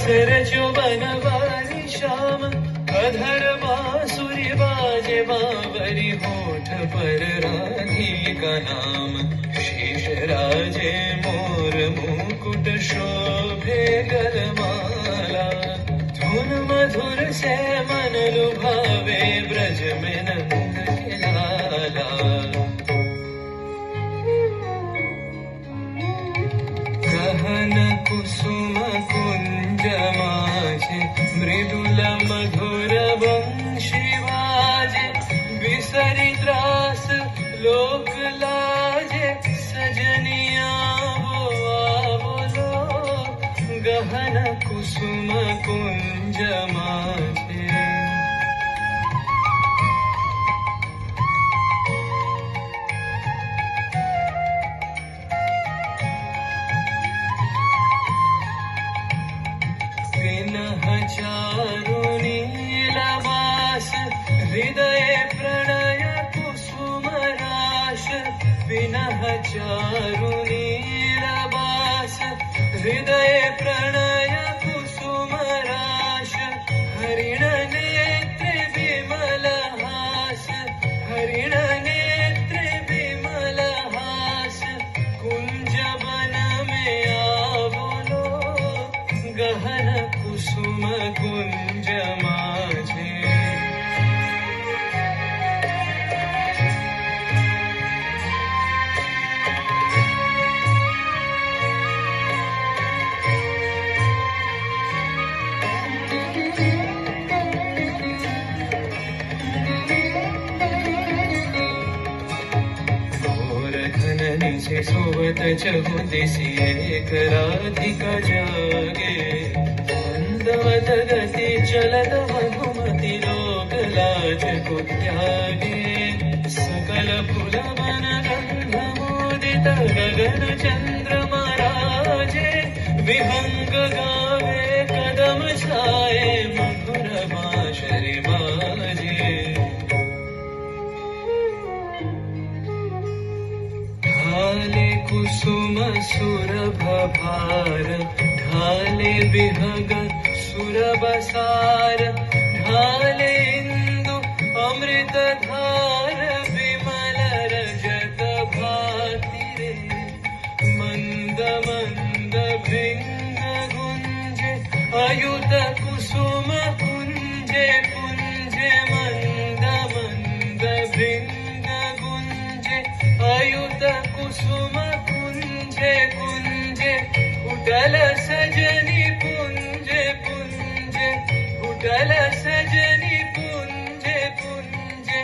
रचो बनवारी श्याम, अधर बांसुरी बाजे बावरी, होठ पर रानी का नाम। शीश राजे मोर मुकुट शोभे गलमाला, धुन मधुर से मन लुभावे, ब्रज में नंद के लाला। गहन कुसुम कुंज माझे, मृदुल मधुर वंशी वाजे, विसरी त्रास लोक लाजे, सजनिया वो बोलो। गहन कुसुम कुंज माझे। विनह चारु नीलवास, हृदय प्रणय कुसुम राश। विनह चारु नीलवास, हृदय प्रणय कुसुम राश। हरिण नेत्र विमल हास, हरिण नेत्र विमल हास, कुंज वन में आवलो। गहन कुसुम कुंज माझे। से सोवत चहु दिसि, एक राधिका जागे। मंदवत गति चलत मधुमति, लोक लाज को त्यागे। सकल फूल वन गंध मोदित, गगन चंद्रमा राजे। विहंग गावे कदम छाए, मधुर बांसुरी बाजे। ढाले कुसुम सुरभ भार, ढाले विहग सुरभ सार। ढाले इंदु अमृत धार, विमल रजत भाति रे। मंद मंद भृंग गुंजे, अयुत कुसुम कुंजे कुंजे। मंद मंद भृंग गुंजे, अयुत कुसुम कुंजे कुंजे। उठल सजनी पुंजे पुंजे, उठल सजनी पुंजे पुंजे।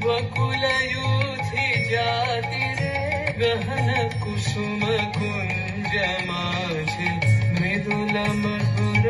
बकुल यूथी जाति रे, गहन कुसुम कुंज माझे। मृदुल मधुर